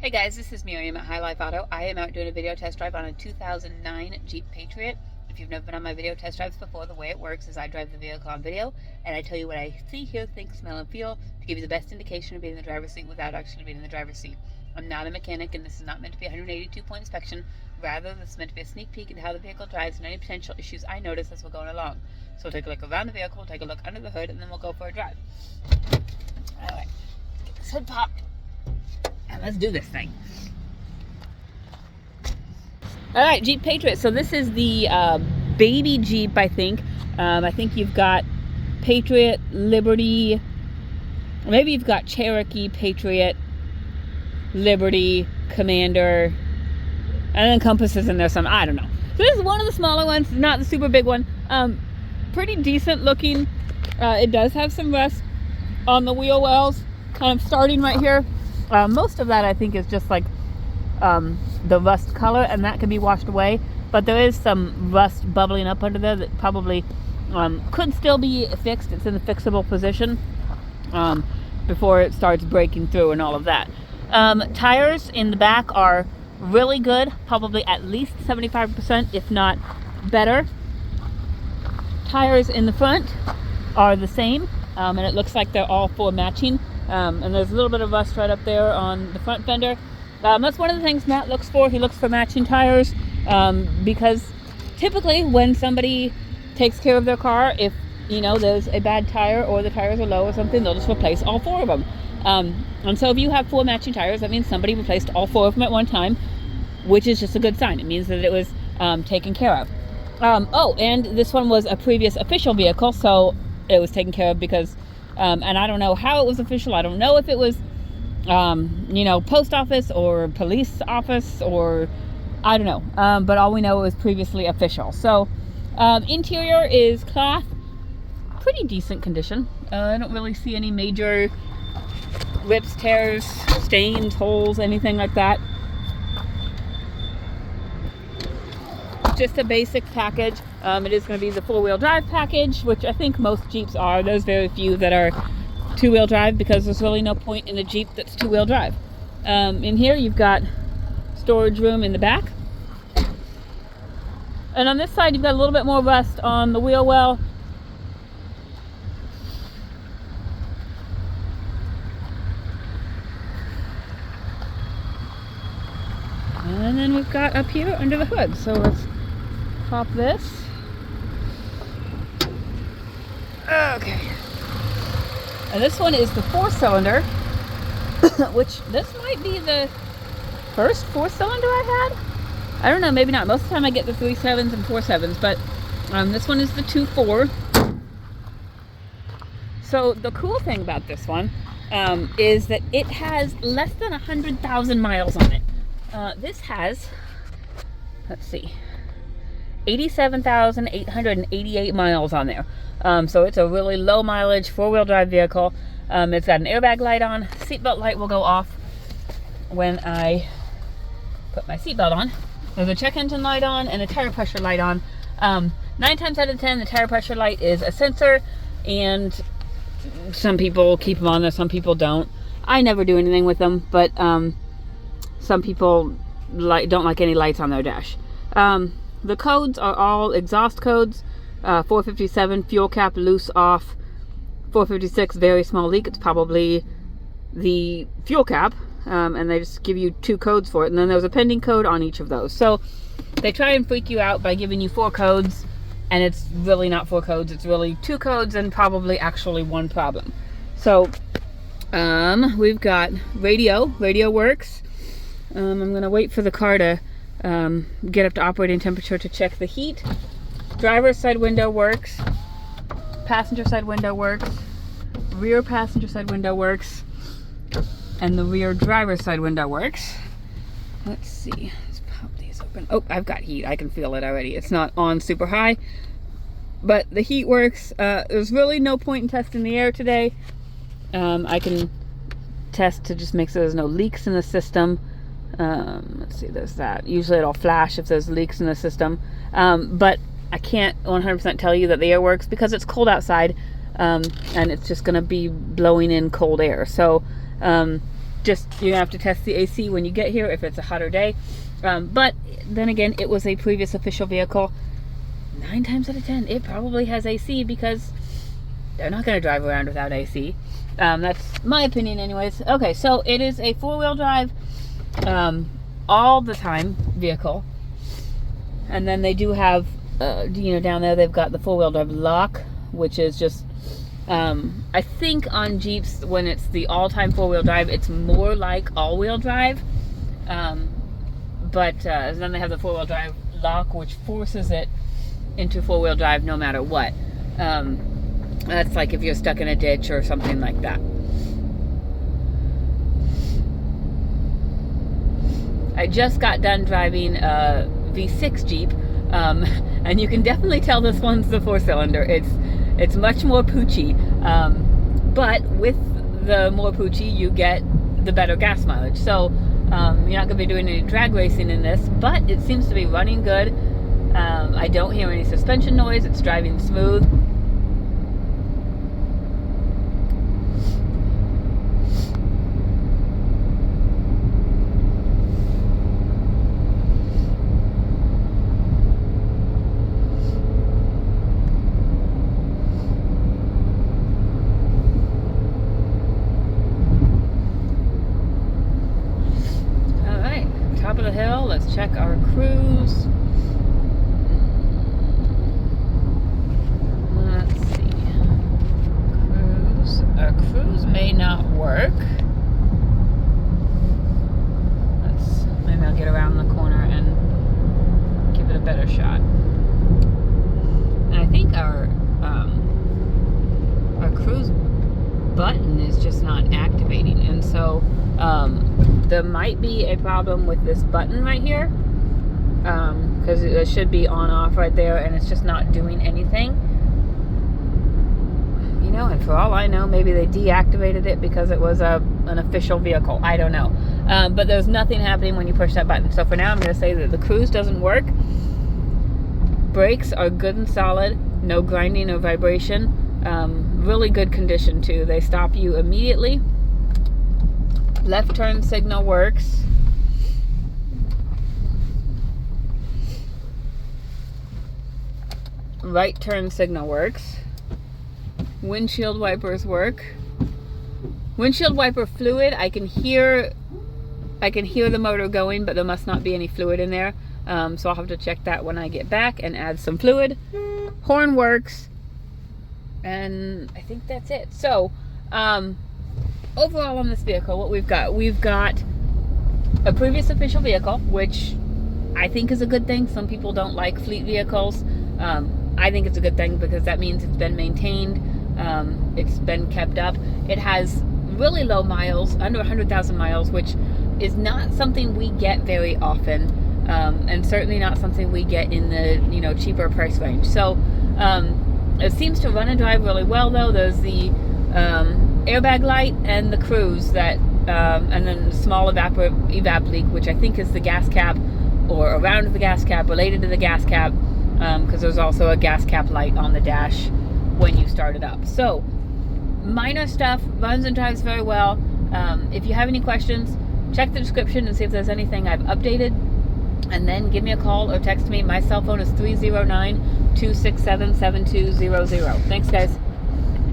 Hey guys, this is Miriam at High Life Auto. I am out doing a video test drive on a 2009 Jeep Patriot. If you've never been on my video test drives before, the way it works is I drive the vehicle on video and I tell you what I see, hear, think, smell, and feel to give you the best indication of being in the driver's seat without actually being in the driver's seat. I'm not a mechanic and this is not meant to be a 182-point inspection. Rather, this is meant to be a sneak peek into how the vehicle drives and any potential issues I notice as we're going along. So we'll take a look around the vehicle, we'll take a look under the hood, and then we'll go for a drive. Alright, let's get this hood popped and let's do this thing. Alright, Jeep Patriot. So this is the baby Jeep, I think. I think you've got Patriot, Liberty, maybe you've got Cherokee, Patriot, Liberty, Commander, and then Compass is in there some, I don't know. So this is one of the smaller ones, not the super big one. Pretty decent looking. It does have some rust on the wheel wells, kind of starting right here. Most of that I think is just like the rust color, and that can be washed away, but there is some rust bubbling up under there that probably could still be fixed. It's in the fixable position before it starts breaking through and all of that. Tires in the back are really good, probably at least 75%, if not better. Tires in the front are the same, and it looks like they're all four matching, and there's a little bit of rust right up there on the front fender. That's one of the things Matt looks for. He looks for matching tires because typically when somebody takes care of their car, if you know there's a bad tire or the tires are low or something, they'll just replace all four of them. And so if you have four matching tires, that means somebody replaced all four of them at one time, which is just a good sign. It means that it was taken care of. Oh, and this one was a previous official vehicle, so it was taken care of because, and I don't know how it was official. I don't know if it was post office or police office or I don't know, but all we know is previously official. So interior is cloth, pretty decent condition. I don't really see any major rips, tears, stains, holes, anything like that. Just a basic package. It is going to be the four-wheel drive package, which I think most Jeeps are. There's very few that are two-wheel drive because there's really no point in a Jeep that's two-wheel drive. In here you've got storage room in the back, and on this side you've got a little bit more rust on the wheel well. And then we've got up here under the hood. So let's pop this. Okay. And this one is the 4-cylinder, which this might be the first 4-cylinder I had. I don't know, maybe not. Most of the time I get the 3.7s and 4.7s, but this one is the 2.4. So the cool thing about this one is that it has less than 100,000 miles on it. This has, let's see, 87,888 miles on there. So it's a really low mileage four-wheel drive vehicle. It's got an airbag light on. Seatbelt light will go off when I put my seatbelt on. There's a check engine light on and a tire pressure light on. 9 times out of 10, the tire pressure light is a sensor, and some people keep them on there, some people don't. I never do anything with them, but some people don't like any lights on their dash. The codes are all exhaust codes. 457, fuel cap loose off. 456, very small leak. It's probably the fuel cap, and they just give you 2 codes for it, and then there's a pending code on each of those. So they try and freak you out by giving you 4 codes, and it's really not 4 codes. It's really 2 codes and probably actually 1 problem. So we've got radio works. I'm gonna wait for the car to get up to operating temperature to check the heat. Driver's side window works. Passenger side window works. Rear passenger side window works. And the rear driver's side window works. Let's see. Let's pop these open. Oh, I've got heat. I can feel it already. It's not on super high, but the heat works. There's really no point in testing the air today. I can test to just make sure there's no leaks in the system. Let's see, there's that. Usually it'll flash if there's leaks in the system, but I can't 100% tell you that the air works because it's cold outside, and it's just going to be blowing in cold air. So Just, you're gonna have to test the AC when you get here if it's a hotter day. But then again, it was a previous official vehicle. 9 times out of 10, it probably has AC, because they're not gonna drive around without AC. That's my opinion anyways. Okay, so it is a 4-wheel drive, all the time vehicle. And then they do have, down there they've got the 4-wheel drive lock, which is just, I think on Jeeps, when it's the all-time 4-wheel drive, it's more like all-wheel drive. But then they have the 4-wheel drive lock, which forces it into 4-wheel drive no matter what. That's like if you're stuck in a ditch or something like that. I just got done driving a V6 Jeep, and you can definitely tell this one's the 4-cylinder. It's much more poochy, but with the more poochy, you get the better gas mileage. So you're not going to be doing any drag racing in this, but it seems to be running good. I don't hear any suspension noise. It's driving smooth. Top of the hill, let's check our cruise. Let's see. Our cruise may not work. Maybe I'll get around the corner and give it a better shot. And I think our cruise button is just not activating, and so there might be a problem with this button right here, because it should be on off right there, and it's just not doing anything. And for all I know, maybe they deactivated it because it was an official vehicle. I don't know, but there's nothing happening when you push that button. So for now, I'm going to say that the cruise doesn't work. Brakes are good and solid, no grinding or vibration. Really good condition too. They stop you immediately. Left turn signal works. Right turn signal works. Windshield wipers work. Windshield wiper fluid, I can hear the motor going, but there must not be any fluid in there. So I'll have to check that when I get back and add some fluid. Horn works. And I think that's it. So, overall on this vehicle, what we've got a previous official vehicle, which I think is a good thing. Some people don't like fleet vehicles. I think it's a good thing because that means it's been maintained, it's been kept up. It has really low miles, under 100,000 miles, which is not something we get very often, and certainly not something we get in the cheaper price range. So it seems to run and drive really well, though. There's the airbag light and the cruise that, and then the small evap leak, which I think is the gas cap, or around the gas cap, related to the gas cap, because there's also a gas cap light on the dash when you start it up. So minor stuff, runs and drives very well. If you have any questions, check the description and see if there's anything I've updated, and then give me a call or text me. My cell phone is 309-267-7200. Thanks, guys.